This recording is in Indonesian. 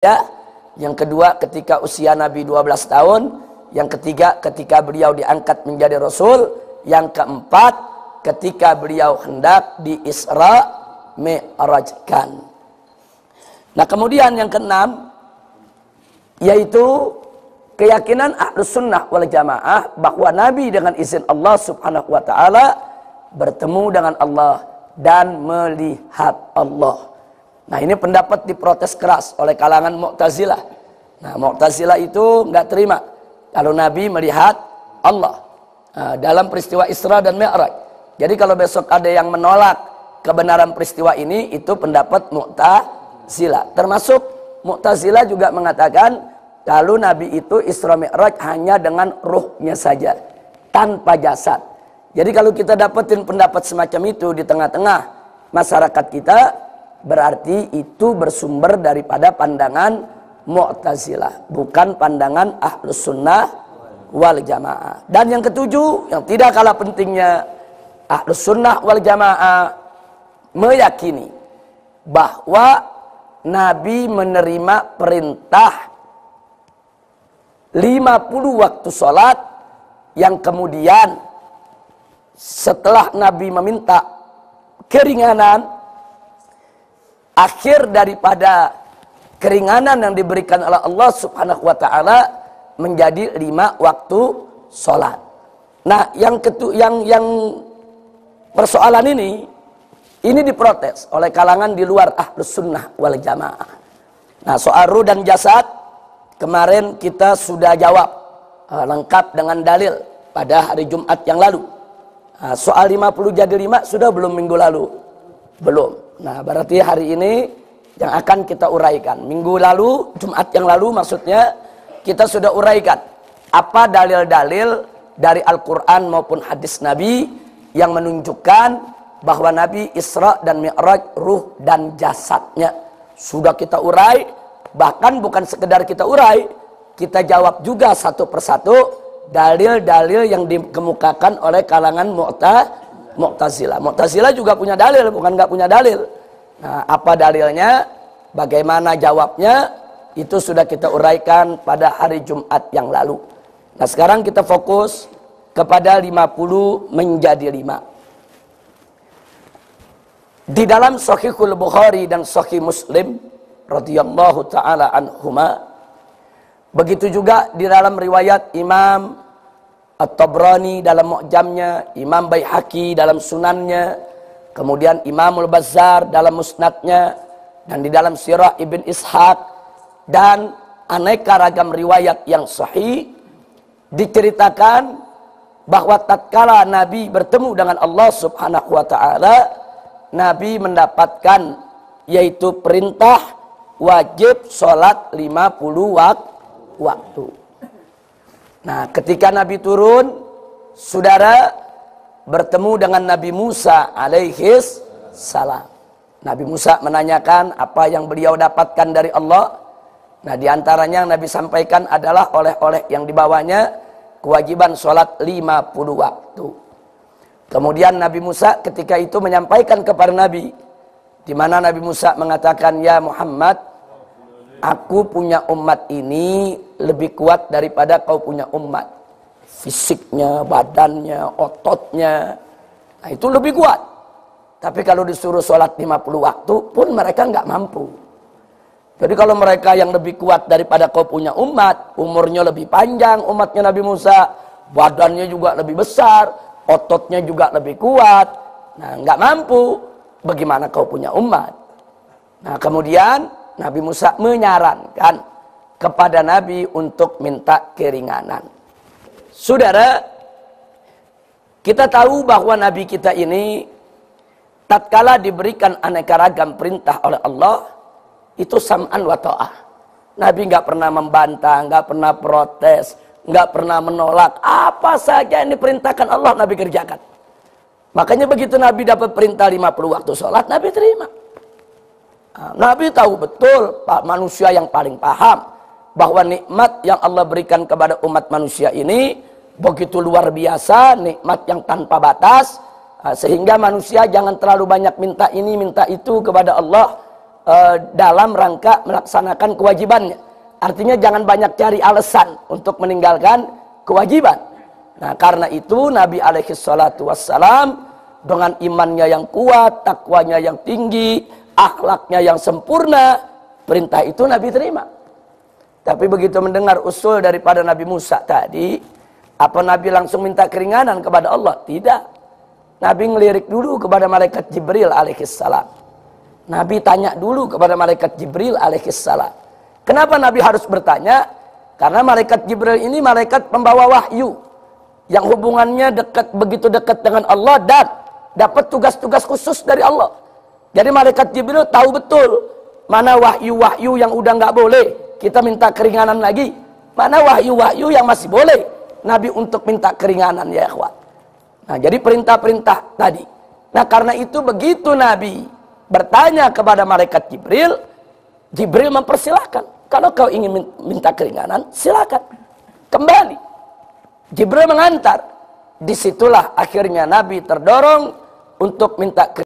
Ya, yang kedua ketika usia Nabi 12 tahun, yang ketiga ketika beliau diangkat menjadi Rasul, yang keempat ketika beliau hendak di Isra Mi'rajkan. Nah kemudian yang keenam, yaitu keyakinan Ahlus Sunnah wal Jamaah bahwa Nabi dengan izin Allah Subhanahu wa Ta'ala bertemu dengan Allah dan melihat Allah. Nah ini pendapat diprotes keras oleh kalangan Mu'tazilah. Nah Mu'tazilah itu nggak terima kalau Nabi melihat Allah dalam peristiwa Isra dan Mi'raj. Jadi kalau besok ada yang menolak kebenaran peristiwa ini, itu pendapat Mu'tazilah. Termasuk Mu'tazilah juga mengatakan kalau Nabi itu Isra Mi'raj hanya dengan ruhnya saja, tanpa jasad. Jadi kalau kita dapetin pendapat semacam itu di tengah-tengah masyarakat kita, berarti itu bersumber daripada pandangan Mu'tazilah, bukan pandangan Ahlus Sunnah wal Jamaah. Dan yang ketujuh, yang tidak kalah pentingnya, Ahlus Sunnah wal Jamaah meyakini bahwa Nabi menerima perintah 50 waktu sholat, yang kemudian setelah Nabi meminta keringanan, akhir daripada keringanan yang diberikan oleh Allah Subhanahu wa Ta'ala menjadi 5 waktu sholat. Nah, yang persoalan ini diprotes oleh kalangan di luar Ahlus Sunnah wal Jamaah. Nah, soal ruh dan jasad kemarin kita sudah jawab lengkap dengan dalil pada hari Jumat yang lalu. Nah, soal 50 jadi 5 sudah belum minggu lalu? Belum. Nah, berarti hari ini yang akan kita uraikan. Minggu lalu, Jumat yang lalu maksudnya, kita sudah uraikan apa dalil-dalil dari Al-Quran maupun hadis Nabi yang menunjukkan bahwa Nabi Isra dan Mi'raj ruh dan jasadnya. Sudah kita urai, bahkan bukan sekedar kita urai, kita jawab juga satu persatu dalil-dalil yang dikemukakan oleh kalangan Mu'tazilah. Mu'tazilah juga punya dalil, bukan nggak punya dalil. Nah, apa dalilnya? Bagaimana jawabnya? Itu sudah kita uraikan pada hari Jumat yang lalu. Nah, sekarang kita fokus kepada 50 menjadi 5. Di dalam Shahihul Bukhari dan Sahih Muslim radhiyallahu taala anhuma, begitu juga di dalam riwayat Imam At-Tabrani dalam Mu'jamnya, Imam Baihaqi dalam Sunannya, kemudian Imamul Bazzar dalam Musnadnya, dan di dalam Sirah Ibn Ishaq, dan aneka ragam riwayat yang sahih, diceritakan bahwa tatkala Nabi bertemu dengan Allah Subhanahu wa Ta'ala, Nabi mendapatkan yaitu perintah wajib sholat 50 waktu. Nah, ketika Nabi turun, saudara bertemu dengan Nabi Musa alaihis salam. Nabi Musa menanyakan apa yang beliau dapatkan dari Allah. Nah, diantaranya yang Nabi sampaikan adalah oleh-oleh yang dibawanya kewajiban sholat 50 waktu. Kemudian Nabi Musa ketika itu menyampaikan kepada Nabi, di mana Nabi Musa mengatakan, "Ya Muhammad, aku punya umat ini lebih kuat daripada kau punya umat. Fisiknya, badannya, ototnya, nah itu lebih kuat. Tapi kalau disuruh sholat 50 waktu pun mereka nggak mampu. Jadi kalau mereka yang lebih kuat daripada kau punya umat, umurnya lebih panjang umatnya Nabi Musa, badannya juga lebih besar, ototnya juga lebih kuat, nah nggak mampu, bagaimana kau punya umat?" Nah kemudian Nabi Musa menyarankan kepada Nabi untuk minta keringanan. Saudara, kita tahu bahwa Nabi kita ini tatkala diberikan aneka ragam perintah oleh Allah, itu sam'an wa ta'ah. Nabi nggak pernah membantah, nggak pernah protes, nggak pernah menolak. Apa saja yang diperintahkan Allah, Nabi kerjakan. Makanya begitu Nabi dapat perintah 50 waktu sholat, Nabi terima. Nabi tahu betul, Pak, manusia yang paling paham bahwa nikmat yang Allah berikan kepada umat manusia ini begitu luar biasa, nikmat yang tanpa batas, sehingga manusia jangan terlalu banyak minta ini minta itu kepada Allah, dalam rangka melaksanakan kewajibannya. Artinya jangan banyak cari alasan untuk meninggalkan kewajiban. Nah, karena itu Nabi alaihi salatu wassalam dengan imannya yang kuat, takwanya yang tinggi, akhlaknya yang sempurna, perintah itu Nabi terima. Tapi begitu mendengar usul daripada Nabi Musa tadi, apa Nabi langsung minta keringanan kepada Allah? Tidak. Nabi ngelirik dulu kepada malaikat Jibril alaihissalam. Nabi tanya dulu kepada malaikat Jibril alaihissalam. Kenapa Nabi harus bertanya? Karena malaikat Jibril ini malaikat pembawa wahyu, yang hubungannya begitu dekat dengan Allah dan dapat tugas-tugas khusus dari Allah. Jadi malaikat Jibril tahu betul mana wahyu-wahyu yang udah nggak boleh kita minta keringanan lagi, mana wahyu-wahyu yang masih boleh Nabi untuk minta keringanan, ya ikhwan. Nah, jadi perintah-perintah tadi. Nah, karena itu begitu Nabi bertanya kepada malaikat Jibril, Jibril mempersilahkan. Kalau kau ingin minta keringanan, silakan kembali. Jibril mengantar. Disitulah akhirnya Nabi terdorong untuk minta keringanan.